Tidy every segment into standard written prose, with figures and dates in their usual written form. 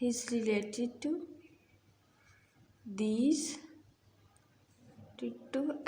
is related to these to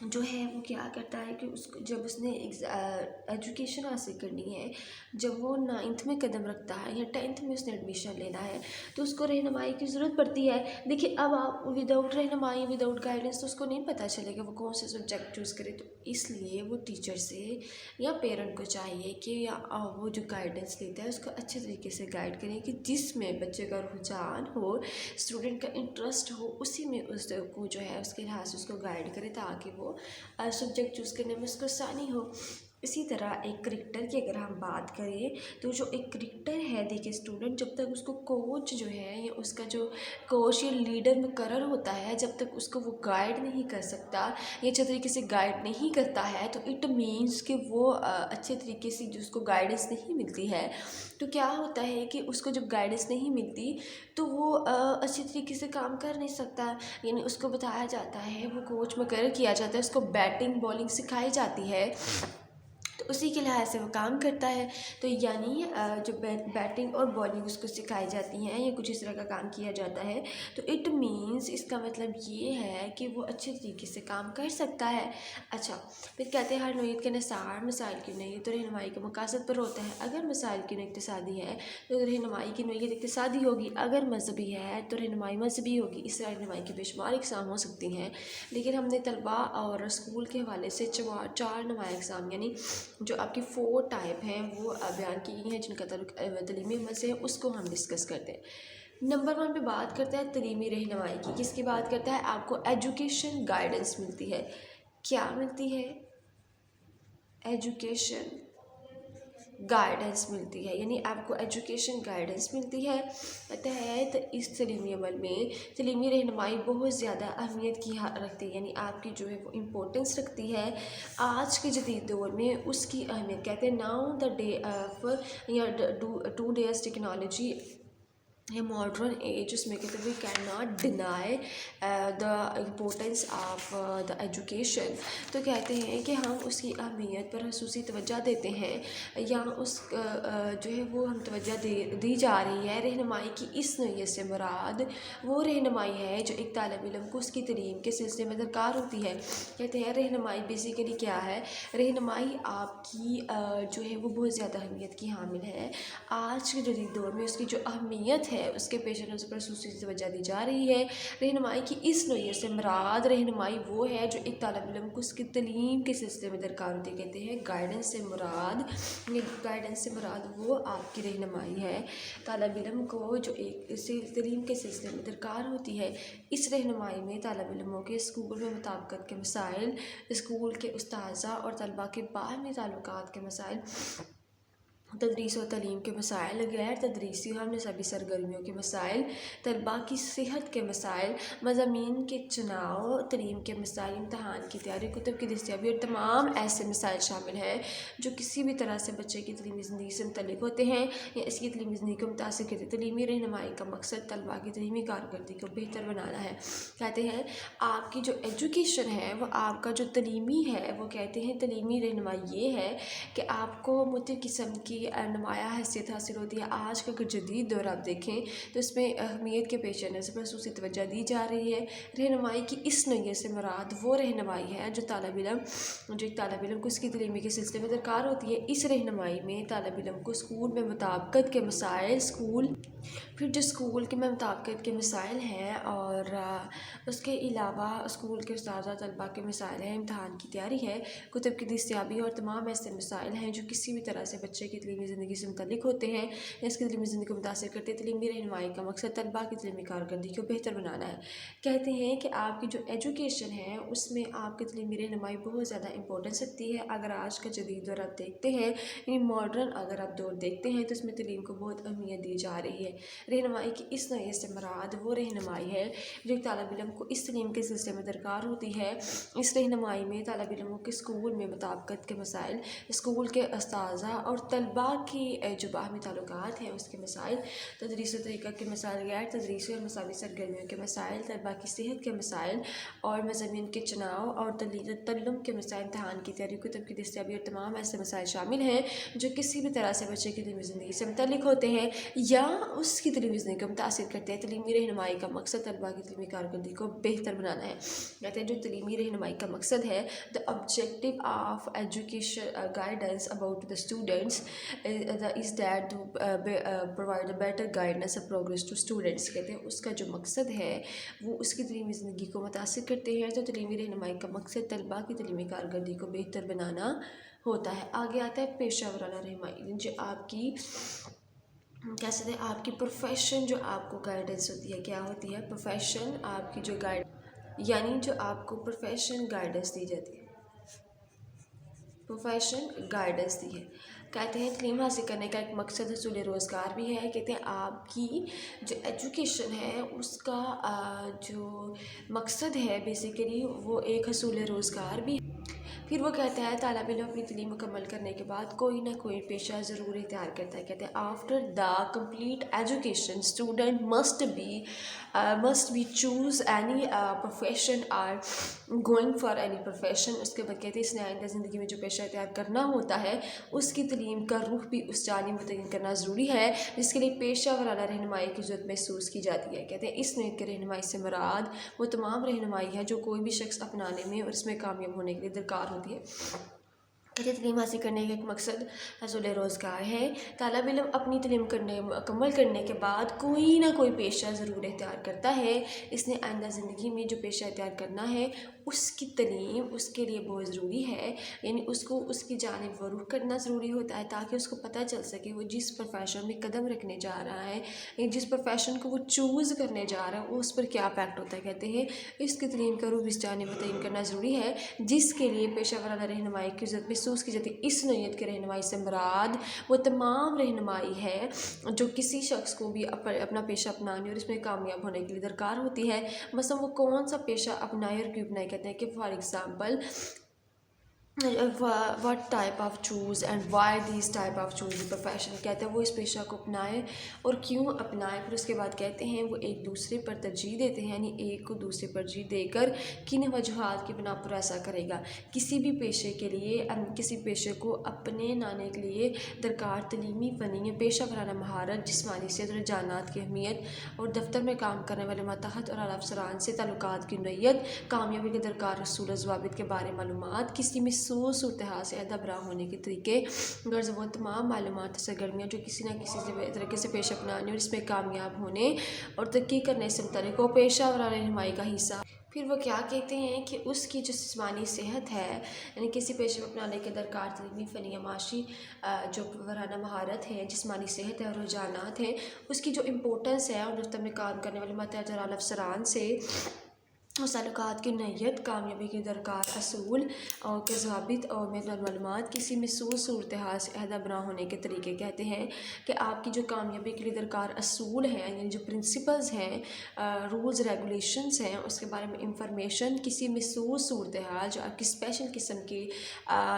جو ہے وہ کیا کرتا ہے کہ اس کو جب اس نے ایجوکیشن حاصل کرنی ہے، جب وہ 9th میں قدم رکھتا ہے یا 10th میں اس نے ایڈمیشن لینا ہے، تو اس کو رہنمائی کی ضرورت پڑتی ہے۔ دیکھیے اب آپ وداؤٹ رہنمائی، وداؤٹ گائیڈنس تو اس کو نہیں پتہ چلے گا وہ کون سے سبجیکٹ چوز کرے، تو اس لیے وہ ٹیچر سے یا پیرنٹ کو چاہیے کہ وہ جو گائیڈنس لیتا ہے اس کو اچھے طریقے سے گائیڈ کریں کہ جس میں بچے کا رجحان ہو، اسٹوڈنٹ کا انٹرسٹ ہو، اسی میں اس کو جو ہے اس کے لحاظ سے اس کو گائیڈ کرے تاکہ وہ سبجیکٹ چوز کرنے میں اس کو آسانی ہو۔ اسی طرح ایک کرکٹر کی اگر ہم بات کریں تو جو ایک کرکٹر ہے، دیکھیے اسٹوڈنٹ جب تک اس کو کوچ جو ہے یا اس کا جو کوچ یا لیڈر مقرر ہوتا ہے، جب تک اس کو وہ گائیڈ نہیں کر سکتا یا اچھے طریقے سے گائیڈ نہیں کرتا ہے، تو اٹ مینس کہ وہ اچھے طریقے سے جو اس کو گائیڈنس نہیں ملتی ہے، تو کیا ہوتا ہے کہ اس کو جب گائیڈنس نہیں ملتی تو وہ اچھے طریقے سے کام کر نہیں سکتا۔ یعنی اس کو بتایا جاتا ہے، وہ کوچ مقرر کیا جاتا ہے، اس کو بیٹنگ بالنگ سکھائی جاتی ہے، تو اسی کے لحاظ سے وہ کام کرتا ہے۔ تو یعنی جو بیٹنگ اور بالنگ اس کو سکھائی جاتی ہیں یا کچھ اس طرح کا کام کیا جاتا ہے، تو اٹ مینس اس کا مطلب یہ ہے کہ وہ اچھے طریقے سے کام کر سکتا ہے۔ اچھا، پھر کہتے ہیں ہر نوعیت کا نثار مسائل کی نوعیت تو رہنمائی کے مقاصد پر ہوتا ہے۔ اگر مسائل کی نوعیت اقتصادی ہے تو رہنمائی کی نوعیت اقتصادی ہوگی، اگر مذہبی ہے تو رہنمائی مذہبی ہوگی۔ اس طرح رہنمائی کی بے شمار اقسام ہو سکتی ہیں، لیکن ہم نے طلباء اور اسکول کے حوالے سے 4 نمایاں اقسام یعنی جو آپ کی 4 ٹائپ ہیں وہ بیان کی گئی ہیں جن کا تعلق تعلیمی عمل سے ہے، اس کو ہم ڈسکس کرتے ہیں۔ نمبر 1 پہ بات کرتا ہے تعلیمی رہنمائی کی۔ کس کی بات کرتا ہے؟ آپ کو ایجوکیشن گائیڈنس ملتی ہے۔ کیا ملتی ہے؟ ایجوکیشن گائیڈنس ملتی ہے، یعنی آپ کو ایجوکیشن گائیڈنس ملتی ہے۔ تحت اس تعلیمی عمل میں تعلیمی رہنمائی بہت زیادہ اہمیت کی رکھتی ہے، یعنی آپ کی جو ہے وہ امپورٹنس رکھتی ہے۔ آج کے جدید دور میں اس کی اہمیت کہتے ہیں ناؤ دا ڈے آف یا ٹو ڈیز ٹیکنالوجی یا ماڈرن ایج، اس میں کہتے ہیں we cannot deny the importance of the education. تو کہتے ہیں کہ ہم اس کی اہمیت پر خصوصی توجہ دیتے ہیں یا اس جو ہے وہ ہم توجہ دی جا رہی ہے۔ رہنمائی کی اس نوعیت سے مراد وہ رہنمائی ہے جو ایک طالب علم کو اس کی تعلیم کے سلسلے میں درکار ہوتی ہے۔ کہتے ہیں رہنمائی بیسیکلی کیا ہے؟ رہنمائی آپ کی جو ہے وہ بہت زیادہ اہمیت کی حامل ہے۔ آج کے جدید دور میں اس کی جو اہمیت ہے اس کے پیش نظر پر خصوصی توجہ دی جا رہی ہے۔ رہنمائی کی اس نوعیت سے مراد رہنمائی وہ ہے جو ایک طالب علم کو اس کی تعلیم کے سلسلے میں درکار ہوتی ہے۔ کہتے ہیں گائیڈنس سے مراد وہ آپ کی رہنمائی ہے طالب علم کو جو ایک تعلیم کے سلسلے میں درکار ہوتی ہے۔ اس رہنمائی میں طالب علموں کے اسکول میں مطابقت کے مسائل، اسکول کے اساتذہ اور طلباء کے باہمی تعلقات کے مسائل، تدریس و تعلیم کے مسائل، غیر تدریسی اور نصابی سرگرمیوں کے مسائل، طلباء کی صحت کے مسائل، مضامین کے چناؤ، تعلیم کے مسائل، امتحان کی تیاری، کتب کی دستیابی اور تمام ایسے مسائل شامل ہیں جو کسی بھی طرح سے بچے کی تعلیمی زندگی سے متعلق ہوتے ہیں یا اس کی تعلیمی زندگی کو متاثر کرتے ہیں۔ تعلیمی رہنمائی کا مقصد طلباء کی تعلیمی کارکردگی کو بہتر بنانا ہے۔ کہتے ہیں آپ کی جو ایجوکیشن ہے وہ آپ کا جو تعلیمی ہے، وہ کہتے ہیں تعلیمی رہنمائی یہ ہے کہ آپ کو مختلف قسم کی نمایاں حیثیت حاصل ہوتی ہے۔ آج کا اگر جدید دور آپ دیکھیں تو اس میں اہمیت کے پیش نظر پر خصوصی توجہ دی جا رہی ہے۔ رہنمائی کی اس نوعیت سے مراد وہ رہنمائی ہے جو ایک طالب علم کو اس کی تعلیمی کے سلسلے میں درکار ہوتی ہے۔ اس رہنمائی میں طالب علم کو اسکول میں مطابقت کے مسائل، پھر جو اسکول کے میں مطابقت کے مسائل ہیں اور اس کے علاوہ اسکول کے اساتذہ طلباء کے مسائل ہیں، امتحان کی تیاری ہے، کتب کی دستیابی اور تمام ایسے مسائل ہیں جو کسی بھی طرح سے بچے کی تعلیمی زندگی سے متعلق ہوتے ہیں یا اس کی تعلیمی زندگی کو متاثر کرتے ہیں۔ تعلیمی رہنمائی کا مقصد طلباء کی تعلیمی کارکردگی کو بہتر بنانا ہے۔ کہتے ہیں کہ آپ کی جو ایجوکیشن ہے اس میں آپ کی تعلیمی رہنمائی بہت زیادہ امپورٹنس رکھتی ہے۔ اگر آج کا جدید دور آپ دیکھتے ہیں، یعنی ماڈرن اگر آپ دور دیکھتے ہیں تو اس میں تعلیم کو بہت اہمیت دی جا رہی ہے۔ رہنمائی کی اس نوعیت سے مراد وہ رہنمائی ہے جو ایک طالب علم کو اس تعلیم کے سلسلے میں درکار ہوتی ہے۔ اس رہنمائی میں طالب علموں کے اسکول میں مطابقت کے مسائل، اسکول کے اساتذہ اور طلباء کی جو باہمی تعلقات ہیں اس کے مسائل، تدریس و طریقہ کے مسائل، غیر تدریسی اور نصابی سرگرمیوں کے مسائل، طلباء کی صحت کے مسائل اور مضامین کے چناؤ اور تعلم کے مسائل، امتحان کی تیاری، کتب کی دستیابی اور تمام ایسے مسائل شامل ہیں جو کسی بھی طرح سے بچے کی تعلیمی زندگی سے متعلق ہوتے ہیں یا اس کی تعلیمی زندگی کو متاثر کرتے ہیں۔ تعلیمی رہنمائی کا مقصد طلباء کی تعلیمی کارکردگی کو کو بہتر بنانا ہے. کہتے ہیں جو تعلیمی رہنمائی کا مقصد ہے the objective of education guidance about the students is that to provide a better guidance and progress to students. کہتے ہیں اس کا جو مقصد ہے وہ اس کی تعلیمی زندگی کو متاثر کرتے ہیں. تو تعلیمی رہنمائی کا مقصد طلباء کی تعلیمی کارکردگی کو بہتر بنانا ہوتا ہے. آگے آتا ہے پیشہ ورانہ رہنمائی، جو آپ کی کہہ سکتے ہیں آپ کی پروفیشن جو آپ کو گائیڈنس ہوتی ہے. کیا ہوتی ہے؟ پروفیشن آپ کی جو یعنی جو آپ کو پروفیشن گائیڈنس دی جاتی ہے، پروفیشن گائیڈنس دی ہے. کہتے ہیں تعلیم حاصل کرنے کا ایک مقصد حصول روزگار بھی ہے. کہتے ہیں آپ کی جو ایجوکیشن ہے اس کا جو مقصد ہے بیسیکلی وہ ایک حصول روزگار بھی ہے. پھر وہ کہتا ہے طالب علم اپنی تعلیم مکمل کرنے کے بعد کوئی نہ کوئی پیشہ ضرور اختیار کرتا ہے. کہتے ہیں after the complete education student must be choose any profession or going for any profession. اس کے بعد کہتے ہیں اس نے آئندہ زندگی میں جو پیشہ اختیار کرنا ہوتا ہے اس کی تعلیم کا رخ بھی اس جانب متعین کرنا ضروری ہے جس کے لیے پیشہ ورانہ رہنمائی کی ضرورت محسوس کی جاتی ہے. کہتے ہیں اس نوعیت کے رہنمائی سے مراد وہ تمام رہنمائی ہے جو کوئی بھی شخص اپنانے میں اور اس میں کامیاب ہونے کے لیے درکار ہوتی ہے. تعلیم حاصل کرنے کا ایک مقصد حصول روزگار ہے. طالب علم اپنی تعلیم مکمل کرنے کے بعد کوئی نہ کوئی پیشہ ضرور اختیار کرتا ہے. اس نے آئندہ زندگی میں جو پیشہ اختیار کرنا ہے اس کی تعلیم اس کے لیے بہت ضروری ہے. یعنی اس کو اس کی جانب وہ رخ کرنا ضروری ہوتا ہے تاکہ اس کو پتہ چل سکے وہ جس پروفیشن میں قدم رکھنے جا رہا ہے یا جس پروفیشن کو وہ چوز کرنے جا رہا ہے اس پر کیا افیکٹ ہوتا ہے. کہتے ہیں اس کی تعلیم کا رخ اس جانب متعین کرنا ضروری ہے جس کے لیے پیشہ ورانہ رہنمائی کی ضرورت محسوس کی جاتی ہے. اس نوعیت کے رہنمائی سے مراد وہ تمام رہنمائی ہے جو کسی شخص کو بھی اپنا پیشہ اپنانے اور اس میں کامیاب ہونے کے لیے درکار ہوتی ہے. مثلا وہ کون سا پیشہ اپنائے اور کیوں اپنائے. کہتے ہیں کہ for example what type of choose and why these type of choose the profession. کہتے ہیں وہ اس پیشہ کو اپنائے اور کیوں اپنائے. پھر اس کے بعد کہتے ہیں وہ ایک دوسرے پر ترجیح دیتے ہیں یعنی ایک کو دوسرے پر ترجیح دے کر کن وجوہات کی بنا پر ایسا کرے گا. کسی بھی پیشے کے لیے کسی پیشے کو اپنے لانے کے لیے درکار تعلیمی فنی پیشہ ورانہ مہارت، جسمانی صحت اور رجحانات کی اہمیت اور دفتر میں کام کرنے والے ماتحت اور اعلیٰ افسران سے تعلقات کی نوعیت، کامیابی کے درکار اصول و ضوابط کے بارے معلومات، کسی میں صورتحال سے ادبرا ہونے کے طریقے، غرض وہ تمام معلومات سرگرمیاں جو کسی نہ کسی طریقے سے پیش اپنانے اور اس میں کامیاب ہونے اور ترقی کرنے سے متعلق ہو پیشہ ورانہ رہنمائی کا حصہ. پھر وہ کیا کہتے ہیں کہ اس کی جو جسمانی صحت ہے یعنی کسی پیشے کو اپنانے کے درکار تعلیمی فنی یا معاشی جو ورانہ مہارت ہے، جسمانی صحت ہے اور رجحانات ہیں، اس کی جو امپورٹنس ہے اور دفتر میں کام کرنے والے ماتحت اور اعلیٰ افسران سے اور تعلقات کی نوعیت، کامیابی کے درکار اصول اور کے ضوابط اور معلومات، کسی محسوس صورتحال سے عہدہ بنا ہونے کے طریقے. کہتے ہیں کہ آپ کی جو کامیابی کے لیے درکار اصول ہیں یعنی جو پرنسپلز ہیں، رولز ریگولیشنز ہیں، اس کے بارے میں انفارمیشن، کسی محسوس صورتحال جو آپ کی اسپیشل قسم کی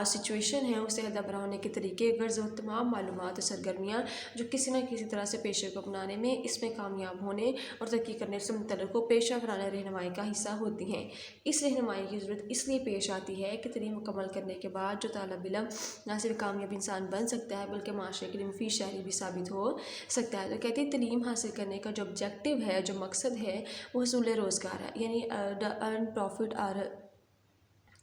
سچویشن ہے اسے عہدہ بنا ہونے کے طریقے، غرض و تمام معلومات اور سرگرمیاں جو کسی نہ کسی طرح سے پیشے کو اپنانے میں، اس میں کامیاب ہونے اور ترقی کرنے سے متعلق ہو پیشہ ورانہ رہنمائی کا حصہ ہوتی ہیں. اس رہنمائی کی ضرورت اس لیے پیش آتی ہے کہ تعلیم مکمل کرنے کے بعد جو طالب علم نہ صرف کامیاب انسان بن سکتا ہے بلکہ معاشرے کے لیے مفید شہری بھی ثابت ہو سکتا ہے. تو کہتے ہیں تعلیم حاصل کرنے کا جو آبجیکٹو ہے، جو مقصد ہے، وہ حصول روزگار ہے یعنی ارن پروفٹ اور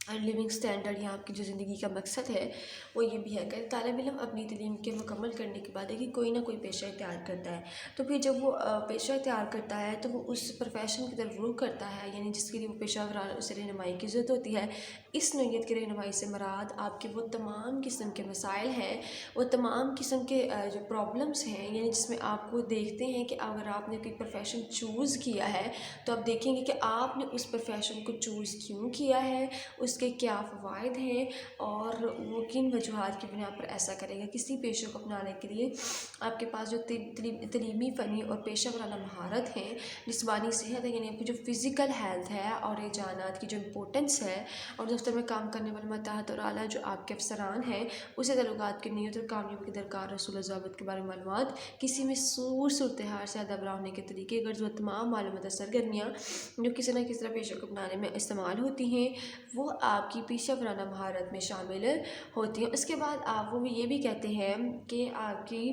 لیونگ اسٹینڈرڈ. یہاں آپ کی جو زندگی کا مقصد ہے وہ یہ بھی ہے کہ طالب علم اپنی تعلیم کے مکمل کرنے کے بعد کہ کوئی نہ کوئی پیشہ اختیار کرتا ہے. تو پھر جب وہ پیشہ اختیار کرتا ہے تو وہ اس پروفیشن کی طرف رخ کرتا ہے یعنی جس کے لیے وہ پیشہ ورانہ اسے رہنمائی کی ضرورت ہوتی ہے. اس نوعیت کی رہنمائی سے مراد آپ کے وہ تمام قسم کے مسائل ہیں، وہ تمام قسم کے جو پرابلمس ہیں یعنی جس میں آپ کو دیکھتے ہیں کہ اگر آپ نے کوئی پروفیشن چوز کیا ہے تو آپ دیکھیں گے کہ آپ نے اس پروفیشن کو چوز کیوں کیا ہے، اس کے کیا فوائد ہیں اور وہ کن وجوہات کی بنا پر ایسا کرے گا. کسی پیشے کو اپنانے کے لیے آپ کے پاس جو تعلیمی فنی اور پیشہ ورانہ مہارت ہیں، جسمانی صحت ہے یعنی آپ کی جو فزیکل ہیلتھ ہے اور رجحانات کی جو امپورٹنس ہے اور دفتر میں کام کرنے والے ماتحت اور اعلیٰ جو آپ کے افسران ہیں اسے تعلقات کی نیت اور کامیابی کے درکار اصول و ضوابط کے بارے میں معلومات، کسی میں صورتحال سے ادبرا ہونے کے طریقے، غرض و تمام معلومات اور سرگرمیاں جو کسی نہ کسی طرح پیشے کو اپنانے میں استعمال ہوتی ہیں وہ آپ کی پیشہ ورانہ مہارت میں شامل ہوتی ہیں. اس کے بعد آپ وہ یہ بھی کہتے ہیں کہ آپ کی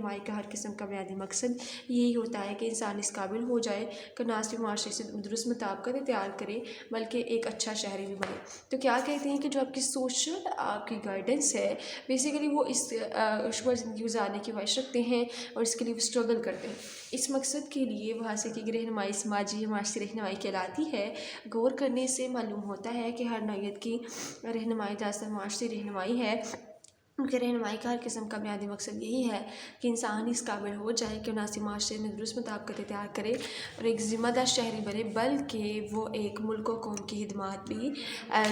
رہنمائی کا ہر قسم کا بنیادی مقصد یہی ہوتا ہے کہ انسان اس قابل ہو جائے کہ نہ صرف معاشرے سے درست مطابقت اختیار کرے بلکہ ایک اچھا شہری بھی بنے۔ تو کیا کہتے ہیں کہ جو آپ کی سوشل آپ کی گائیڈنس ہے بیسیکلی وہ اس خوشگوار زندگی گزارنے کی خواہش رکھتے ہیں اور اس کے لیے وہ اسٹرگل کرتے ہیں۔ اس مقصد کے لیے وہ حاصل کی گئی رہنمائی سماجی معاشرتی رہنمائی کہلاتی ہے۔ غور کرنے سے معلوم ہوتا ہے کہ ہر نوعیت کی رہنمائی دراصل معاشرتی رہنمائی ہے، کیونکہ رہنمائی کا ہر قسم کا بنیادی مقصد یہی ہے کہ انسان اس قابل ہو جائے کہ نہ صرف معاشرے میں درست مطابقت اختیار کرے اور ایک ذمہ دار شہری بنے بلکہ وہ ایک ملک و قوم کی خدمات بھی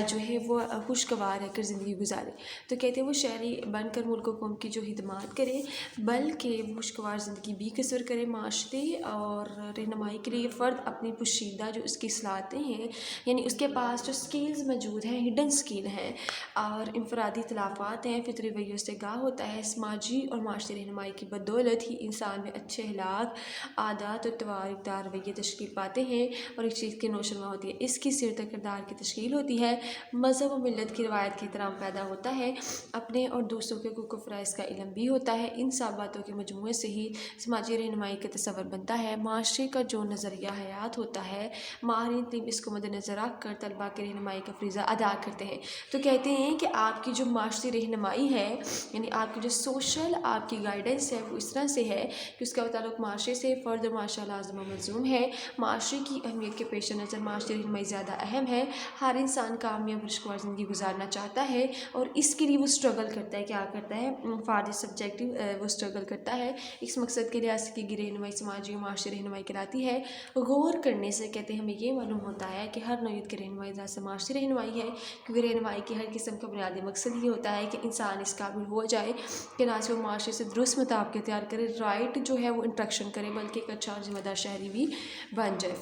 جو ہے وہ خوشگوار رہ کر زندگی گزارے۔ تو کہتے ہیں وہ شہری بن کر ملک و قوم کی جو خدمات کرے بلکہ وہ خوشگوار زندگی بھی بسر کرے۔ معاشرے اور رہنمائی کے لیے فرد اپنی پوشیدہ جو اس کی صلاحیتیں ہیں یعنی اس کے پاس جو سکلز موجود ہیں، ہڈن سکل ہیں اور انفرادی اختلافات ہیں، فطری رویوں سے آگاہ ہوتا ہے۔ سماجی اور معاشرتی رہنمائی کی بدولت ہی انسان میں اچھے اخلاق، عادات اور توارک دار رویے تشکیل پاتے ہیں اور ایک چیز کی نوشنما ہوتی ہے، اس کی سیرت کردار کی تشکیل ہوتی ہے، مذہب و ملت کی روایت کا احترام پیدا ہوتا ہے، اپنے اور دوسروں کے حقوق و فرائض کا علم بھی ہوتا ہے۔ ان سب باتوں کے مجموعے سے ہی سماجی رہنمائی کا تصور بنتا ہے۔ معاشرے کا جو نظریہ حیات ہوتا ہے ماہرین تعلیم اس کو مد نظر رکھ کر طلباء کی رہنمائی کا فریضہ ادا کرتے ہیں۔ تو کہتے ہیں کہ آپ کی جو معاشرتی رہنمائی ہے یعنی آپ کی جو سوشل آپ کی گائیڈنس ہے وہ اس طرح سے ہے کہ اس کا تعلق معاشرے سے، فرد اور معاشرہ لازم و ملزوم ہے۔ معاشرے کی اہمیت کے پیش نظر معاشرتی رہنمائی زیادہ اہم ہے۔ ہر انسان کامیاب اور خوشگوار زندگی گزارنا چاہتا ہے اور اس کے لیے وہ اسٹرگل کرتا ہے۔ کیا کرتا ہے؟ فار سبجیکٹو وہ اسٹرگل کرتا ہے۔ اس مقصد کے لیے حاصل کی گئی رہنمائی سماجی و معاشرتی رہنمائی کہلاتی ہے۔ غور کرنے سے کہتے ہیں ہمیں یہ معلوم ہوتا ہے کہ ہر نوعیت کی رہنمائی دراصل معاشرتی رہنمائی ہے، کیونکہ رہنمائی کی ہر قسم کا بنیادی مقصد یہ ہوتا ہے کہ انسان اس قابل ہو جائے کہ نہ صرف معاشرے سے درست مطابقت اختیار کرے، رائٹ جو ہے وہ انٹریکشن کرے بلکہ ایک اچھا اور ذمہ دار شہری بھی بن جائے،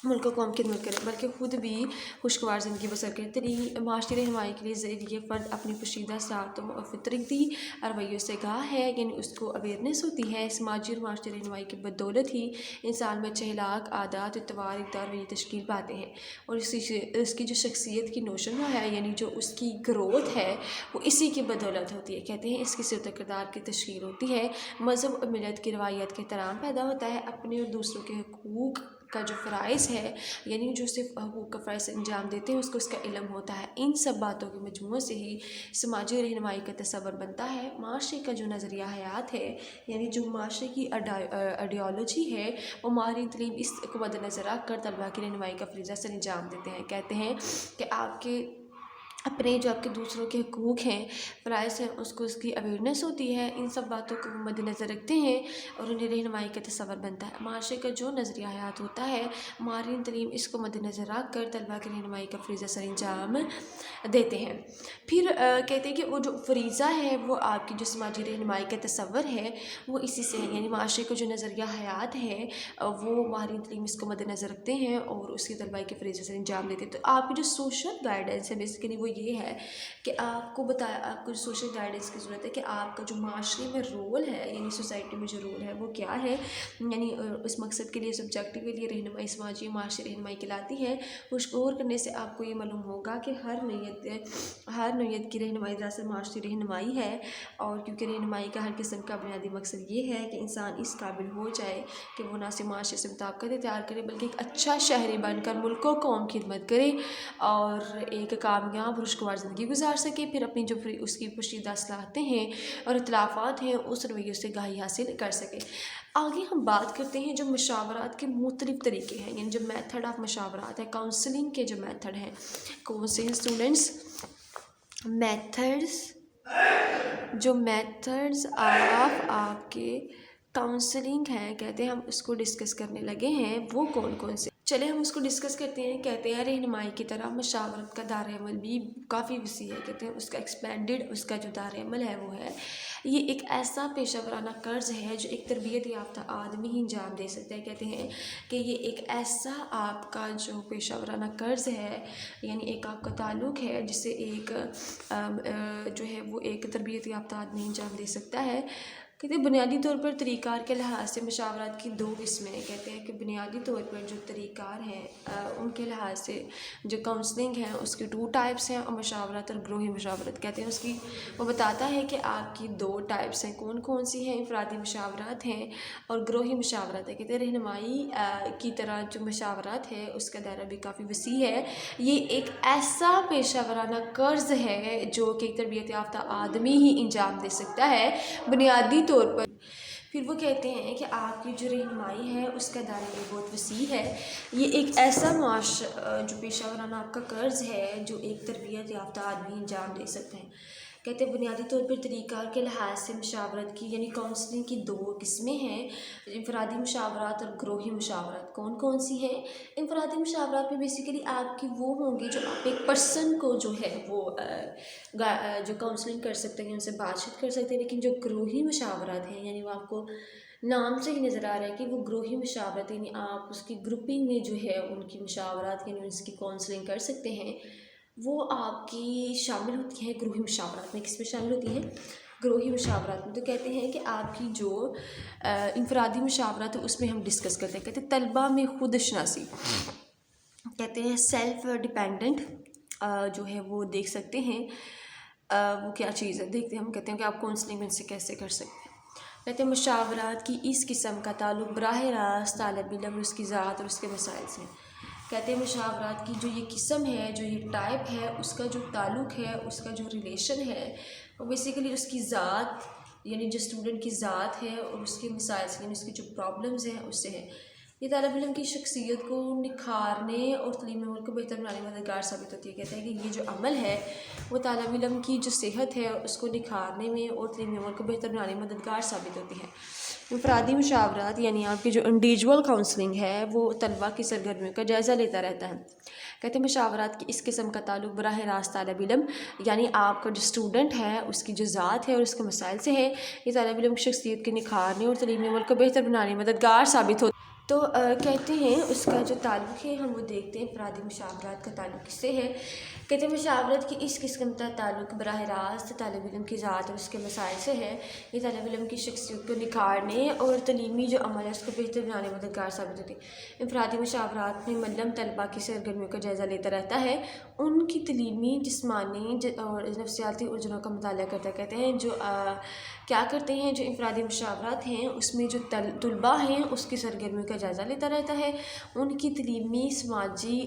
ملک و قوم کی خدمت کرے بلکہ خود بھی خوشگوار زندگی بسر کرے۔ معاشرتی رہنمائی کے لیے ذریعے فرد اپنی پوشیدہ صلاحیتوں اور فطرتی رویوں سے آگاہ ہے یعنی اس کو اویئرنیس ہوتی ہے۔ سماجی اور معاشرتی رہنمائی کی بدولت ہی انسان میں اچھے اخلاق، عادات اور توارک دار رویے تشکیل پاتے ہیں اور اس کی جو شخصیت کی نوشنما ہے یعنی جو اس کی گروتھ ہے وہ اسی کی بدولت ہوتی ہے۔ کہتے ہیں اس کی سیرت کردار کی تشکیل ہوتی ہے، مذہب اور ملت کی روایت کا احترام پیدا ہوتا ہے، اپنے اور دوسروں کے حقوق کا جو فرائض ہے یعنی جو صرف حقوق کا فرائض انجام دیتے ہیں اس کو اس کا علم ہوتا ہے۔ ان سب باتوں کے مجموعے سے ہی سماجی رہنمائی کا تصور بنتا ہے۔ معاشرے کا جو نظریہ حیات ہے یعنی جو معاشرے کی آئیڈیالوجی ہے وہ ماہرین تعلیم اس کو مد نظر رکھ کر طلباء کی رہنمائی کا فریضہ سر انجام دیتے ہیں۔ کہتے ہیں کہ آپ کے اپنے جو آپ کے دوسروں کے حقوق ہیں، فرائض ہیں، اس کو اس کی اویئرنیس ہوتی ہے، ان سب باتوں کو وہ مد نظر رکھتے ہیں اور انہیں رہنمائی کا تصور بنتا ہے۔ معاشرے کا جو نظریہ حیات ہوتا ہے ماہرین تعلیم اس کو مد نظر رکھ کر طلباء کی رہنمائی کا فریضہ سر انجام دیتے ہیں۔ پھر کہتے ہیں کہ وہ جو فریضہ ہے وہ آپ کی جو سماجی رہنمائی کا تصور ہے وہ اسی سے ہے یعنی معاشرے کا جو نظریہ حیات ہے وہ ماہرین تعلیم اس کو مد نظر رکھتے ہیں اور اس کی طلباء کے فریضے سر انجام دیتے ہیں۔ تو آپ کی جو سوشل گائیڈنس ہے بیسیکلی وہ یہ ہے کہ آپ کو آپ کو سوشل گائیڈنس کی ضرورت ہے کہ آپ کا جو معاشرے میں رول ہے یعنی سوسائٹی میں جو رول ہے وہ کیا ہے، یعنی اس مقصد کے لیے سبجیکٹیولی رہنمائی سماجی معاشرتی رہنمائی کہلاتی ہے۔ غور کرنے سے آپ کو یہ معلوم ہوگا کہ ہر نوعیت کی رہنمائی دراصل معاشرتی رہنمائی ہے اور کیونکہ رہنمائی کا ہر قسم کا بنیادی مقصد یہ ہے کہ انسان اس قابل ہو جائے کہ وہ نہ صرف معاشرے سے مطابقت اختیار کرے بلکہ ایک اچھا شہری بن کر ملک و قوم کی خدمت کرے اور ایک کامیاب اور خوشگوار زندگی گزار سکے، پھر اپنی جو اس کی پوشیدہ صلاحیتیں ہیں اور اختلافات ہیں اس رویے سے آگاہی حاصل کر سکے۔ آگے ہم بات کرتے ہیں جو مشاورات کے مختلف طریقے ہیں یعنی جو میتھڈ آف مشاورات ہے، کاؤنسلنگ کے جو میتھڈ ہیں کون سے ہیں اسٹوڈنٹس؟ میتھڈز آف آپ کے کاؤنسلنگ ہیں، کہتے ہیں ہم اس کو ڈسکس کرنے لگے ہیں، وہ کون کون سے؟ چلے ہم اس کو ڈسکس کرتے ہیں۔ کہتے ہیں رہنمائی کی طرح مشاورت کا دائرۂ عمل بھی کافی وسیع ہے، کہتے ہیں اس کا ایکسپینڈڈ اس کا جو دائرۂ عمل ہے وہ ہے یہ ایک ایسا پیشہ ورانہ قرض ہے جو ایک تربیت یافتہ آدمی ہی انجام دے سکتا ہے۔ کہتے ہیں کہ یہ ایک ایسا آپ کا جو پیشہ ورانہ قرض ہے یعنی ایک آپ کا تعلق ہے جسے ایک جو ہے وہ ایک تربیت یافتہ آدمی انجام دے سکتا ہے۔ کہتے ہیں بنیادی طور پر طریقہ کار کے لحاظ سے مشاورات کی 2 قسمیں ہیں۔ کہتے ہیں کہ بنیادی طور پر جو طریقہ کار ہیں ان کے لحاظ سے جو کاؤنسلنگ ہے اس کی 2 ٹائپس ہیں، اور مشاورت اور گروہی مشاورت کہتے ہیں اس کی، وہ بتاتا ہے کہ آپ کی 2 ٹائپس ہیں، کون کون سی ہیں؟ انفرادی مشاورات ہیں اور گروہی مشاورت ہے۔ کہتے ہیں رہنمائی کی طرح جو مشاورات ہے اس کا دائرہ بھی کافی وسیع ہے۔ یہ ایک ایسا پیشہ ورانہ قرض ہے جو کہ تربیت یافتہ آدمی ہی انجام دے سکتا ہے بنیادی طور پر۔ پھر وہ کہتے ہیں کہ آپ کی جو رہنمائی ہے اس کا دائرہ بھی بہت وسیع ہے۔ یہ ایک ایسا جو پیشہ ورانہ آپ کا قرض ہے جو ایک تربیت یافتہ آدمی انجام دے سکتے ہیں۔ کہتے ہیں بنیادی طور پر طریقہ کار کے لحاظ سے مشاورت کی یعنی کاؤنسلنگ کی 2 قسمیں ہیں، انفرادی مشاورات اور گروہی مشاورات۔ کون کون سی ہیں؟ انفرادی مشاورات میں بیسیکلی آپ کی وہ ہوں گی جو آپ ایک پرسن کو جو ہے وہ جو کاؤنسلنگ کر سکتے ہیں، ان سے بات چیت کر سکتے ہیں، لیکن جو گروہی مشاورات ہیں یعنی وہ آپ کو نام سے ہی نظر آ رہا ہے کہ وہ گروہی مشاورت، یعنی آپ اس کی گروپنگ میں جو ہے ان کی مشاورات یعنی اس کی کاؤنسلنگ کر سکتے ہیں، وہ آپ کی شامل ہوتی ہیں گروہی مشاورات میں۔ کس میں شامل ہوتی ہیں؟ گروہی مشاورات میں۔ تو کہتے ہیں کہ آپ کی جو انفرادی مشاورات ہے اس میں ہم ڈسکس کرتے ہیں، کہتے ہیں طلبہ میں خود شناسی، کہتے ہیں سیلف ڈیپینڈنٹ جو ہے وہ دیکھ سکتے ہیں وہ کیا چیز ہے، دیکھتے ہیں ہم کہتے ہیں کہ آپ کاؤنسلنگ میں ان سے کیسے کر سکتے ہیں۔ کہتے ہیں مشاورات کی اس قسم کا تعلق براہ راست طالب علم اور اس کی ذات اور اس کے مسائل سے۔ کہتے ہیں مشاورات کی جو یہ قسم ہے، جو یہ ٹائپ ہے، اس کا جو تعلق ہے، اس کا جو ریلیشن ہے، وہ بیسیکلی اس کی ذات یعنی جو اسٹوڈنٹ کی ذات ہے اور اس کے مسائل سے یعنی اس کی جو پرابلمز ہیں اس سے ہے۔ یہ طالب علم کی شخصیت کو نکھارنے اور تعلیم عمل کو بہتر بنانے میں مددگار ثابت ہوتی ہے۔ کہتے ہیں کہ یہ جو عمل ہے وہ طالب علم کی جو صحت ہے اس کو نکھارنے میں اور تعلیم عمل کو بہتر بنانے میں مددگار ثابت ہوتی ہے۔ انفرادی مشاورات یعنی آپ کی جو انڈیویجول کاؤنسلنگ ہے وہ طلباء کی سرگرمیوں کا جائزہ لیتا رہتا ہے۔ کہتے ہیں مشاورات کی اس قسم کا تعلق براہ راست طالب علم یعنی آپ کا جو اسٹوڈنٹ ہے اس کی جو ذات ہے اور اس کے مسائل سے ہے۔ یہ طالب علم کی شخصیت کے نکھارنے اور تعلیمی عمل کو بہتر بنانے میں مددگار ثابت ہوتا ہے۔ تو کہتے ہیں اس کا جو تعلق ہے ہم وہ دیکھتے ہیں انفرادی مشاورات کا تعلق کس سے ہے۔ کہتے ہیں مشاورت کی اس قسم کا تعلق براہ راست طالب علم کی ذات اور اس کے مسائل سے ہے۔ یہ طالب علم کی شخصیت کو نکھارنے اور تعلیمی جو عمل ہے اس کو بہتر بنانے میں مددگار ثابت ہوتی ہے۔ انفرادی مشاورات میں معلم طلباء کی سرگرمیوں کا جائزہ لیتا رہتا ہے، ان کی تعلیمی، جسمانی اور نفسیاتی الجھنوں کا مطالعہ کرتا ہے۔ کہتے ہیں جو کیا کرتے ہیں جو انفرادی مشاورات ہیں اس میں جو طلباء ہیں اس کی سرگرمیوں کا جائزہ لیتا رہتا ہے، ان کی تعلیمی، سماجی،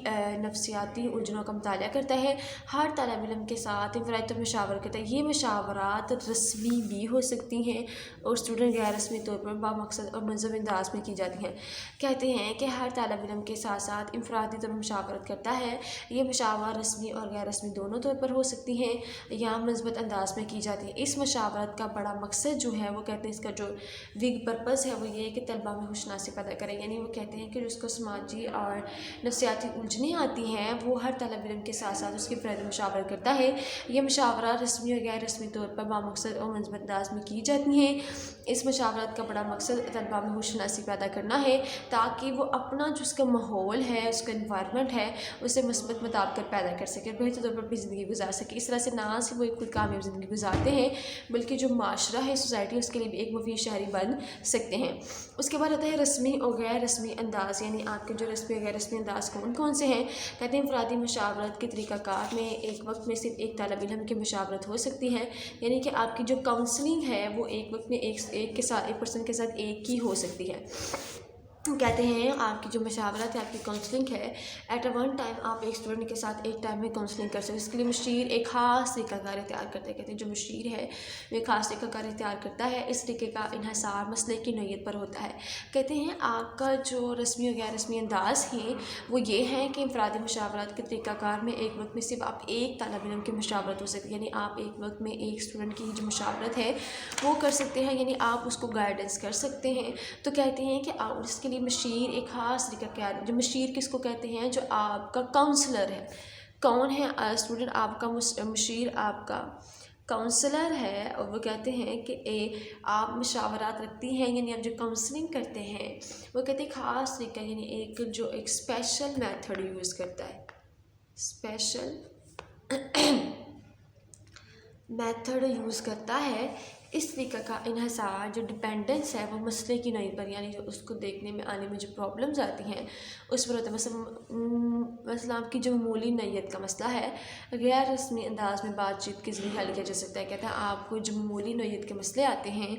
نفسیاتی الجھنوں کا مطالعہ کرتا ہے، ہر طالب علم کے ساتھ انفرادی مشاورت کرتا ہے۔ یہ مشاورات رسمی بھی ہو سکتی ہیں اور اسٹوڈنٹ غیر رسمی طور پر بامقصد اور منظم انداز میں کی جاتی ہیں۔ کہتے ہیں کہ ہر طالب علم کے ساتھ ساتھ انفرادی طور پر مشاورت کرتا ہے، یہ مشاورت رسمی اور غیر رسمی دونوں طور پر ہو سکتی ہیں یا مثبت انداز میں کی جاتی ہے۔ اس مشاورت کا بڑا مقصد جو ہے وہ کہتے ہیں اس کا جو بگ پرپز ہے وہ یہ ہے کہ طلباء میں ہوشناسی پیدا کریں، یعنی وہ کہتے ہیں کہ جو اس کو سماجی اور نفسیاتی الجھنیں آتی ہیں وہ ہر طالب علم کے ساتھ ساتھ اس کی انفرادی مشاورت کرتا ہے۔ یہ مشاورات رسمی اور غیر رسمی طور پر بامقصد اور مثبت انداز میں کی جاتی ہیں۔ اس مشاورت کا بڑا مقصد طلباء میں ہوشناسی پیدا کرنا ہے تاکہ وہ اپنا جو اس کا ماحول ہے، اس کا انوائرمنٹ ہے، اسے مثبت مطابقت پیدا کر سکے، بہتر طور پر اپنی زندگی گزار سکے۔ اس طرح سے نہ صرف وہ ایک خود کامیاب زندگی گزارتے ہیں بلکہ جو معاشرہ ہے، سوسائٹی، اس کے لیے بھی ایک مفید شہری بن سکتے ہیں۔ اس کے بعد آتا ہے رسمی اور غیر رسمی انداز، یعنی آپ کے جو رسمی اور غیر رسمی انداز کون کون سے ہیں۔ کہتے ہیں انفرادی مشاورت کے طریقہ کار میں ایک وقت میں صرف ایک طالب علم کی مشاورت ہو سکتی ہے، یعنی کہ آپ کی جو کاؤنسلنگ ہے وہ ایک وقت میں ایک پرسن کے ساتھ ایک ہی ہو سکتی ہے۔ کہتے ہیں آپ کی جو مشاورت ہے، آپ کی کاؤنسلنگ ہے، ایٹ اے ون ٹائم آپ ایک اسٹوڈنٹ کے ساتھ ایک ٹائم میں کاؤنسلنگ کر سکتے ہیں۔ اس کے لیے مشیر ایک خاص طریقہ کار اختیار کرتے ہیں۔ کہتے ہیں جو مشیر ہے وہ ایک خاص طریقہ کار اختیار کرتا ہے، اس طریقے کا انحصار مسئلے کی نوعیت پر ہوتا ہے۔ کہتے ہیں آپ کا جو رسمی اور غیر رسمی انداز ہیں وہ یہ ہیں کہ انفرادی مشاورت کے طریقہ کار میں ایک وقت میں صرف آپ ایک طالب علم کی مشاورت ہو سکتی ہے، یعنی آپ ایک وقت میں ایک اسٹوڈنٹ کی جو مشاورت ہے وہ کر سکتے ہیں، یعنی آپ اس کو گائیڈنس کر سکتے ہیں۔ تو کہتے ہیں کہ آپ اس کے لیے مشیر ایک خاص طریقہ کار، جو مشیر کس کو کہتے ہیں؟ جو آپ کا کاؤنسلر ہے۔ کون ہے اسٹوڈنٹ؟ آپ کا مشیر آپ کا کاؤنسلر ہے، اور وہ کہتے ہیں کہ آپ مشاورات رکھتی ہیں، یعنی آپ جو کاؤنسلنگ کرتے ہیں وہ کہتے ہیں خاص طریقہ، یعنی ایک اسپیشل میتھڈ یوز کرتا ہے، اسپیشل میتھڈ یوز کرتا ہے اس طریقہ کا انحصار جو ڈپینڈنس ہے وہ مسئلے کی نوعیت پر، یعنی جو اس کو دیکھنے میں آنے میں جو پرابلمز آتی ہیں اس پر ہوتا ہے۔ مثلا آپ کی جو معمولی نوعیت کا مسئلہ ہے غیر رسمی انداز میں بات چیت کے ذریعے حل کیا جا سکتا ہے۔ کہتے ہیں آپ کو جو معمولی نوعیت کے مسئلے آتے ہیں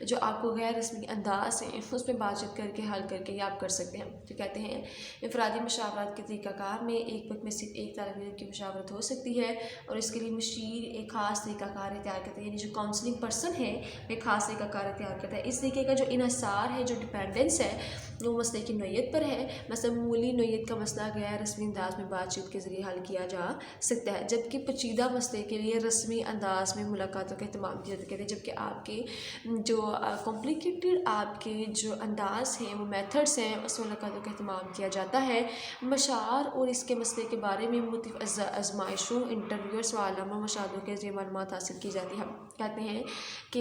جو آپ کو غیر رسمی انداز ہیں اس پہ بات چیت کر کے حل کر کے یہ آپ کر سکتے ہیں۔ تو کہتے ہیں انفرادی مشاورت کے طریقہ کار میں ایک وقت میں صرف ایک طالب علم کی مشاورت ہو سکتی ہے اور اس کے لیے مشیر ایک خاص طریقہ کار اختیار کرتا ہے، یعنی جو کاؤنسلنگ پرسن ہے ایک خاص طریقہ کار اختیار کرتا ہے۔ اس طریقے کا جو انحصار ہے جو ڈپینڈنس ہے وہ مسئلے کی نوعیت پر ہے۔ مثلا معمولی نوعیت کا مسئلہ غیر رسمی انداز میں بات چیت کے ذریعے حل کیا جا سکتا ہے، جبکہ پیچیدہ مسئلے کے لیے رسمی انداز میں ملاقاتوں کا اہتمام کیا جاتا ہے۔ جبکہ آپ کے جو کمپلیکیٹڈ آپ کے جو انداز ہیں وہ میتھڈس ہیں اس ملاقاتوں کا اہتمام کیا جاتا ہے۔ مشاعر اور اس کے مسئلے کے بارے میں مختلف آزمائشوں، انٹرویو اور سوالناموں مشاہدوں کے ذریعے معلومات حاصل کی جاتی ہے۔ کہتے ہیں کہ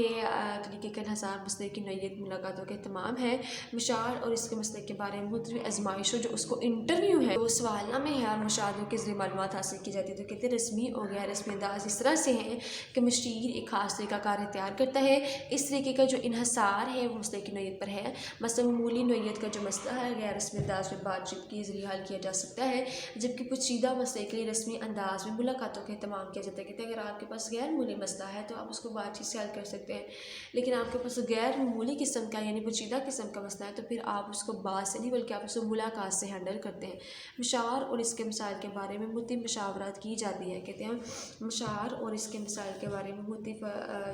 طریقے کا انحصار مسئلے کی نوعیت ملاقاتوں کا اہتمام ہے۔ مشاعر اور اس کے مسئلے کے بارے میں مختلف آزمائشوں جو اس کو انٹرویو ہے وہ سوالنامے ہیں اور مشاہدوں کے ذریعے معلومات حاصل کی جاتی ہے۔ تو کہتے ہیں رسمی اور غیر رسمی انداز اس طرح سے ہیں کہ مشیر ایک خاص طریقہ کار اختیار کرتا ہے۔ اس طریقے کا جو انحصار ہے وہ مسئلے کی نوعیت پر ہے۔ مثلا معمولی نوعیت کا جو مسئلہ ہے غیر رسمی انداز میں بات چیت کے ذریعے حل کیا جا سکتا ہے، جبکہ پیچیدہ مسئلے کے لیے رسمی انداز میں ملاقاتوں کا اہتمام کیا جاتا ہے۔ کہتے ہیں اگر آپ کے پاس غیر معمولی مسئلہ ہے تو آپ اس کو بات چیت سے حل کر سکتے ہیں، لیکن آپ کے پاس غیر معمولی قسم کا یعنی پیچیدہ قسم کا مسئلہ ہے تو پھر آپ اس کو بات سے نہیں بلکہ آپ اس کو ملاقات سے ہینڈل کرتے ہیں۔ مشاعر اور اس کے مسائل کے بارے میں مختلف مشاورات کی جاتی ہے۔ کہتے ہیں مشاعر اور اس کے مسائل کے بارے میں مختلف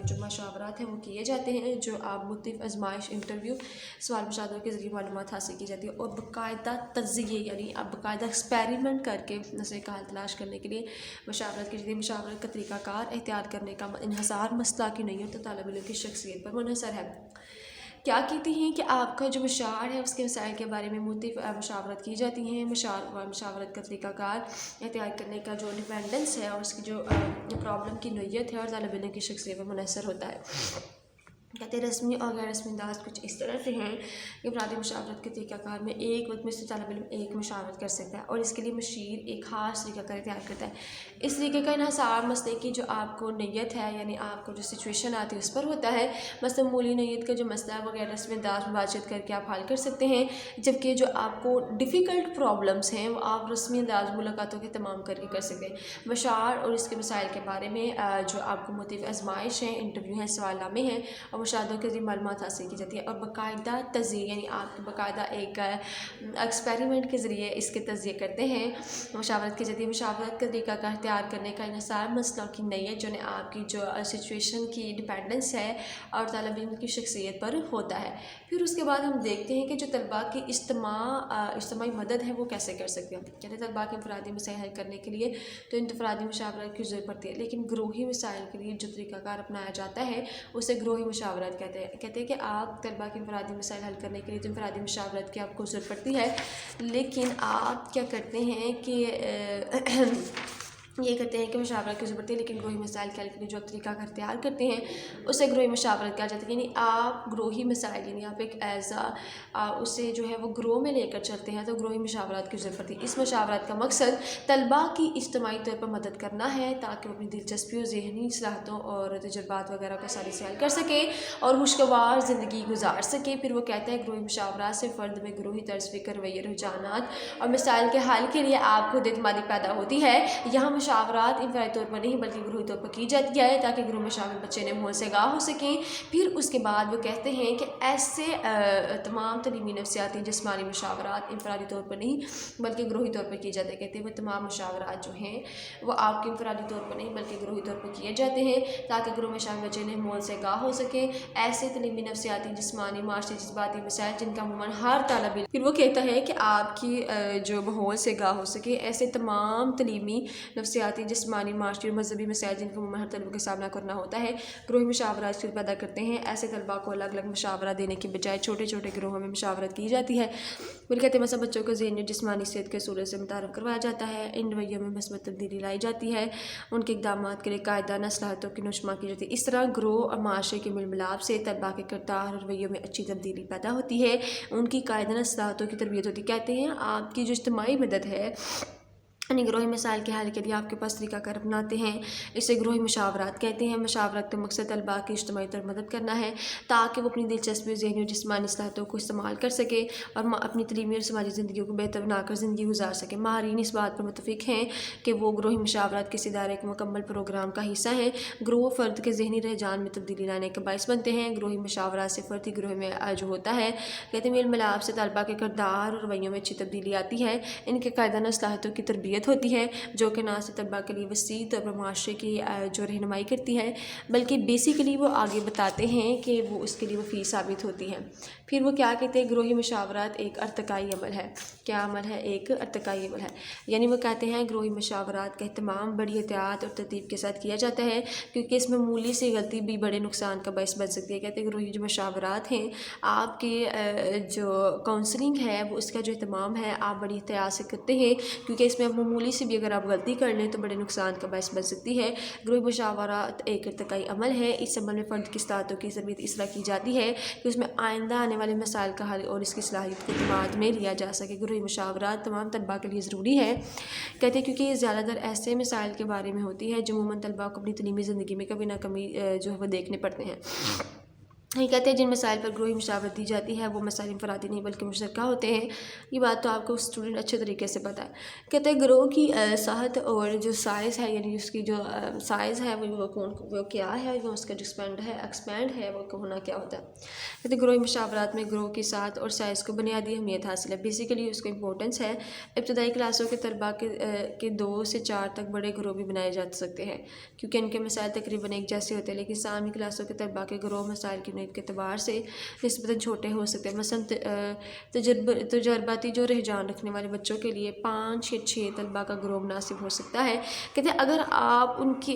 جو مشاورات ہیں وہ کیے جاتے ہیں، جو آپ مختلف آزمائش، انٹرویو، سوال مشاہدوں کے ذریعے معلومات حاصل کی جاتی ہے اور باقاعدہ تجزیے یعنی آپ باقاعدہ ایکسپیریمنٹ کر کے مسئلے کا حل تلاش کرنے کے لیے مشاورت کے ذریعے مشاورت کا طریقہ کار اختیار کرنے کا انحصار مسئلہ کی نوعیت اور طالب علم کی شخصیت پر منحصر ہے۔ کیا کہتے ہیں کہ آپ کا جو مشاعر ہے اس کے مسائل کے بارے میں مختلف مشاورت کی جاتی ہیں۔ مشاورت کا طریقہ کار اختیار کرنے کا جو ڈیپینڈنس ہے اور اس کی جو پرابلم کی نوعیت ہے اور طالب علم کی شخصیت پر منحصر ہوتا ہے۔ کہتے ہیں رسمی اور غیر رسمی انداز کچھ اس طرح سے ہیں کہ انفرادی مشاورت کے طریقہ کار میں ایک وقت میں سے طالب علم ایک مشاورت کر سکتا ہے اور اس کے لیے مشیر ایک خاص طریقہ کار اختیار کرتا ہے۔ اس طریقے کا انحصار مسئلے کی جو آپ کو نوعیت ہے یعنی آپ کو جو سچویشن آتی ہے اس پر ہوتا ہے۔ مثلا معمولی نوعیت کا جو مسئلہ ہے وہ غیر رسمی انداز میں بات چیت کر کے آپ حل کر سکتے ہیں، جبکہ جو آپ کو ڈیفیکلٹ پرابلمس ہیں وہ آپ رسمی انداز ملاقاتوں کے تمام کر کے کر سکتے ہیں۔ مشاعر اور اس کے مسائل کے بارے میں جو آپ کو مختلف آزمائش ہیں، انٹرویو ہیں، سوالنامے ہیں اور مشاہدوں کے ذریعے معلومات حاصل کی جاتی ہے اور باقاعدہ تجزیے یعنی آپ باقاعدہ ایک ایکسپیریمنٹ کے ذریعے اس کے تجزیے کرتے ہیں۔ مشاورت کے ذریعے مشاورت کا طریقہ کا اختیار کرنے کا انحصار مسئلہ کی نوعیت جو آپ کی جو سچویشن کی ڈیپینڈنس ہے اور طالب علم کی شخصیت پر ہوتا ہے۔ پھر اس کے بعد ہم دیکھتے ہیں کہ جو طلباء کی اجتماعی مدد ہے وہ کیسے کر سکتے ہیں۔ کہتے ہیں طلباء کے انفرادی مسائل حل کرنے کے لیے تو انفرادی مشاورت کی ضرورت پڑتی ہے، لیکن گروہی مسائل کے لیے جو طریقہ کار اپنایا جاتا ہے اسے گروہی مشاورت کہتے ہیں۔ کہتے ہیں کہ آپ طلباء کے انفرادی مسائل حل کرنے کے لیے تو انفرادی مشاورت کی آپ کو ضرورت پڑتی ہے، لیکن آپ کیا کرتے ہیں کہ یہ کرتے ہیں کہ مشاورت کی ضرورت پڑتی ہے لیکن گروہی مسائل کے حل کے لیے جو طریقہ کار اختیار کرتے ہیں اسے گروہی مشاورت کہا جاتا ہے۔ یعنی آپ گروہی مسائل یعنی آپ ایک اسے جو ہے وہ گروہ میں لے کر چلتے ہیں تو گروہی مشاورت کی ضرورت پڑتی ہے۔ اس مشاورت کا مقصد طلباء کی اجتماعی طور پر مدد کرنا ہے تاکہ وہ اپنی دلچسپیوں، ذہنی صلاحیتوں اور تجربات وغیرہ کو آسانی سے حل کر سکیں اور خوشگوار زندگی گزار سکیں۔ پھر وہ کہتے ہیں گروہی مشاورات سے فرد میں گروہی طرز فکر، رویے، رجحانات اور مسائل کے حل کے لیے آپ کو خود اعتمادی پیدا ہوتی ہے۔ یہاں مشاورات انفرادی طور پر نہیں بلکہ گروہی طور پر کی جاتی ہے تاکہ گروہ میں شامل بچے نئے ماحول سے آگاہ ہو سکیں۔ پھر اس کے بعد وہ کہتے ہیں کہ ایسے تمام تعلیمی، نفسیاتی، جسمانی مشاورات انفرادی طور پر نہیں بلکہ گروہی طور پر کی جاتے ہیں۔ کہتے ہیں وہ تمام مشاورات جو ہیں وہ آپ کے انفرادی طور پر نہیں بلکہ گروہی طور پر کیے جاتے ہیں تاکہ گروہ میں شامل بچے نئے ماحول سے آگاہ ہو سکیں۔ ایسے تعلیمی، نفسیاتی، جسمانی، معاشی، جذباتی مسائل جن کا عموماً ہر طالب علم پھر وہ کہتا ہے کہ آپ کی جو ماحول سے آگاہ ہو سکے، ایسے تمام تعلیمی، نفسیاتی، جسمانی، معاشی اور مذہبی مسائل جن کا عموماً ہر طلبہ کا سامنا کرنا ہوتا ہے گروہی مشاورات سے پیدا کرتے ہیں۔ ایسے طلباء کو الگ الگ مشاورہ دینے کی بجائے چھوٹے چھوٹے گروہوں میں مشاورت کی جاتی ہے۔ پھر کہتے ہیں مثلا بچوں کو ذہنی اور جسمانی صحت کے اصولوں سے متعارف کروایا جاتا ہے، ان رویوں میں مثبت تبدیلی لائی جاتی ہے، ان کے اقدامات کے لیے قائدانہ صلاحیتوں کی نشما کی جاتی ہے۔ اس طرح گروہ اور معاشرے کے میل ملاپ سے طلباء کے کردار اور رویوں میں اچھی تبدیلی پیدا ہوتی ہے، ان کی قائدانہ صلاحیتوں کی تربیت ہوتی ہے۔ کہتے ہیں آپ کی جو اجتماعی مدد ہے یعنی گروہی مسائل کے حل کے لیے آپ کے پاس طریقہ کار اپناتے ہیں، اسے گروہی مشاورات کہتے ہیں۔ مشاورت کا مقصد طلباء کی اجتماعی طور مدد کرنا ہے تاکہ وہ اپنی دلچسپی، ذہنی اور جسمانی صلاحیتوں کو استعمال کر سکے اور اپنی تعلیمی اور سماجی زندگیوں کو بہتر بنا کر زندگی گزار سکے۔ ماہرین اس بات پر متفق ہیں کہ وہ گروہی مشاورات کسی ادارے کے مکمل پروگرام کا حصہ ہیں۔ گروہ فرد کے ذہنی رجحان میں تبدیلی لانے کا باعث بنتے ہیں۔ گروہی مشاورات سے فردی گروہ میں جو ہوتا ہے کہتے ہیں میل ملاپ سے طلباء کے کردار اور رویوں میں اچھی تبدیلی آتی ہے، ان کے قائدانہ صلاحیتوں کی تربیت ہوتی ہے جو کہ نہ صرف طلباء کے لیے وسیع طور پر معاشرے کی جو رہنمائی کرتی ہے بلکہ بیسیکلی وہ آگے بتاتے ہیں کہ وہ اس کے لیے مفید ثابت ہوتی ہے۔ پھر وہ کیا کہتے ہیں، گروہی مشاورات ایک ارتقائی عمل ہے۔ کیا عمل ہے؟ ایک ارتقائی عمل ہے، یعنی وہ کہتے ہیں گروہی مشاورات کا اہتمام بڑی احتیاط اور ترتیب کے ساتھ کیا جاتا ہے کیونکہ اس میں معمولی سی غلطی بھی بڑے نقصان کا باعث بن سکتی ہے۔ کہتے ہیں گروہی جو مشاورات ہیں، آپ کے جو کاؤنسلنگ ہے وہ اس کا جو اہتمام ہے آپ بڑی احتیاط سے کرتے ہیں کیونکہ اس میں معمولی سے بھی اگر آپ غلطی کر لیں تو بڑے نقصان کا باعث بن سکتی ہے۔ گروہی مشاورات ایک ارتقائی عمل ہے۔ اس عمل میں فرد کی صلاحیتوں کی تربیت اس طرح کی جاتی ہے کہ اس میں آئندہ آنے والے مسائل کا حل اور اس کی صلاحیت کو اعتماد میں لیا جا سکے۔ گروہی مشاورات تمام طلباء کے لیے ضروری ہے، کہتے ہیں کیونکہ یہ زیادہ تر ایسے مسائل کے بارے میں ہوتی ہے جو عموماً طلباء کو اپنی تعلیمی زندگی میں کبھی نہ کبھی جو ہے وہ دیکھنے پڑتے ہیں۔ یہ کہتے ہیں جن مسائل پر گروہی مشاورت دی جاتی ہے وہ مسائل انفرادی نہیں بلکہ مشترکہ ہوتے ہیں۔ یہ بات تو آپ کو اسٹوڈنٹ اچھے طریقے سے پتہ ہے۔ کہتے ہیں گروہ کی ساحت اور جو سائز ہے، یعنی اس کی جو سائز ہے وہ کیا ہے، وہ اس کا جو ایکسپینڈ ہے وہ ہونا کیا ہوتا ہے۔ کہتے ہیں گروہی مشاورات میں گروہ کی ساحت اور سائز کو بنیادی اہمیت حاصل ہے، بیسیکلی اس کو امپورٹنس ہے۔ ابتدائی کلاسوں کے طلباء کے 2 سے 4 تک بڑے گروہ بھی بنائے جا سکتے ہیں کیونکہ ان کے مسائل تقریباً ایک جیسے ہوتے ہیں، لیکن ثانوی کلاسوں کے طلباء کے گروہ مسائل کی نوعیت کے اعتبار سے نسبتاً چھوٹے ہو سکتے ہیں۔ مثلاً تجرباتی جو رجحان رکھنے والے بچوں کے لیے 5 یا 6 طلباء کا گروہ مناسب ہو سکتا ہے۔ کہتے ہیں اگر آپ ان کی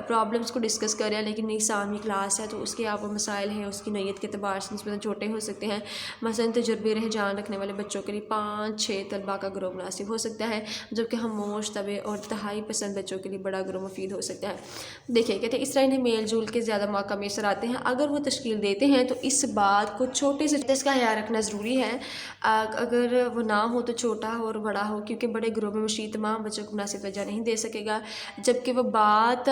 پرابلمس کو ڈسکس کر رہے ہیں لیکن نئی ثانوی کلاس ہے تو اس کے آپ مسائل ہیں اس کی نوعیت کے اعتبار سے نسبتاً چھوٹے ہو سکتے ہیں۔ مثلاً تجربی رجحان رکھنے والے بچوں کے لیے 5-6 طلباء کا گروہ مناسب ہو سکتا ہے، جبکہ خاموش طبع اور انتہائی پسند بچوں کے لیے بڑا گروہ مفید ہو سکتا ہے۔ دیکھیے کہتے ہیں اس طرح انہیں میل جول کے زیادہ مواقع میسر آتے ہیں اگر وہ تشکیل دیتے ہیں تو اس بات کو چھوٹے سے اس کا خیال رکھنا ضروری ہے، اگر وہ نہ ہو تو چھوٹا ہو اور بڑا ہو، کیونکہ بڑے گروہ میں مشیر تمام بچوں کو مناسب توجہ نہیں دے سکے گا، جبکہ وہ بات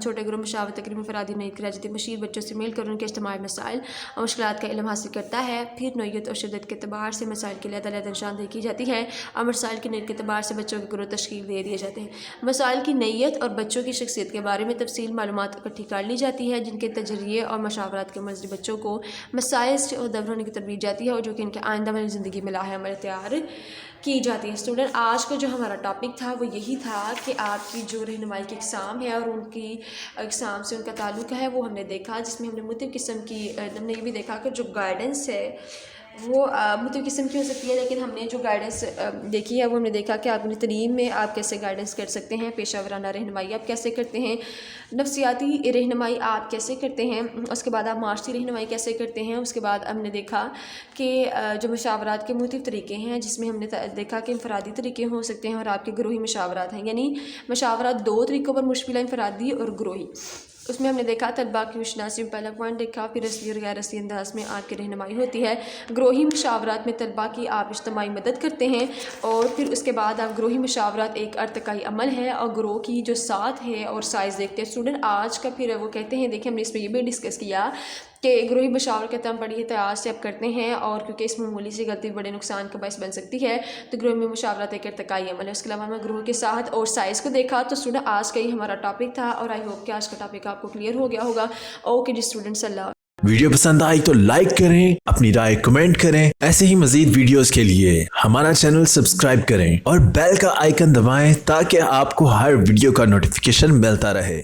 چھوٹے گروہ مشاورت تقریباً انفرادی نوعیت کی رہ جاتی ہے۔ مشیر بچوں سے مل کر ان کے اجتماعی مسائل اور مشکلات کا علم حاصل کرتا ہے، پھر نوعیت اور شدت کے اعتبار سے مسائل کے لیے علیحدہ نشاندہی کی جاتی ہے اور مسائل کی نوعیت کے اعتبار سے بچوں کے گروہ تشکیل دے دیے جاتے ہیں۔ مسائل کی نوعیت اور بچوں کی شخصیت کے بارے میں تفصیل معلومات اکٹھی کر لی جاتی ہے جن کے تجزیے اور مشاورات کے منظر بچوں کو مسائل سے عہدہ ہونے کی تربیت جاتی ہے اور جو کہ ان کے آئندہ والی زندگی میں لاہے عمل اختیار کی جاتی ہے۔ اسٹوڈنٹ آج کا جو ہمارا ٹاپک تھا وہ یہی تھا کہ آپ کی جو رہنمائی کی اقسام ہے اور ان کی اقسام سے ان کا تعلق ہے وہ ہم نے دیکھا، جس میں ہم نے مختلف قسم کی ہم نے یہ بھی دیکھا کہ جو گائیڈنس ہے وہ مختلف قسم کی ہو سکتی ہے، لیکن ہم نے جو گائیڈنس دیکھی ہے وہ ہم نے دیکھا کہ آپ اپنی تعلیم میں آپ کیسے گائیڈنس کر سکتے ہیں، پیشہ ورانہ رہنمائی آپ کیسے کرتے ہیں، نفسیاتی رہنمائی آپ کیسے کرتے ہیں، اس کے بعد آپ معاشرتی رہنمائی کیسے کرتے ہیں۔ اس کے بعد ہم نے دیکھا کہ جو مشاورات کے مختلف طریقے ہیں جس میں ہم نے دیکھا کہ انفرادی طریقے ہو سکتے ہیں اور آپ کے گروہی مشاورات ہیں، یعنی مشاورات 2 طریقوں پر مشتمل ہے، انفرادی اور گروہی۔ اس میں ہم نے دیکھا طلباء کی ہوشناسی میں پہلا پوائنٹ دیکھا، پھر اصلی اور غیر اصلی انداز میں آپ کی رہنمائی ہوتی ہے۔ گروہی مشاورات میں طلباء کی آپ اجتماعی مدد کرتے ہیں اور پھر اس کے بعد آپ گروہی مشاورات ایک ارتقائی عمل ہے اور گروہ کی جو ساتھ ہے اور سائز دیکھتے ہیں۔ اسٹوڈنٹ آج کا پھر وہ کہتے ہیں، دیکھیں ہم نے اس میں یہ بھی ڈسکس کیا کہ گروہی مشاورت کے ہم بڑی احتیاط سے اب کرتے ہیں اور کیونکہ اس میں معمولی سی غلطی بڑے نقصان کا باعث بن سکتی ہے، تو گروہ میں مشاورت ایک ارتقائی عمل ہے۔ اس کے علاوہ ہمیں گروہ کے ساتھ اور سائز کو دیکھا۔ تو اسٹوڈنٹ آج کا یہ ہمارا ٹاپک تھا اور آئی ہوپ کہ آج کا ٹاپک آپ کو کلیئر ہو گیا ہوگا۔ اوکے جی اسٹوڈنٹس، اللہ۔ ویڈیو پسند آئی تو لائک کریں، اپنی رائے کمنٹ کریں، ایسے ہی مزید ویڈیوز کے لیے ہمارا چینل سبسکرائب کریں اور بیل کا آئیکن دبائیں تاکہ آپ کو ہر ویڈیو کا نوٹیفیکیشن ملتا رہے۔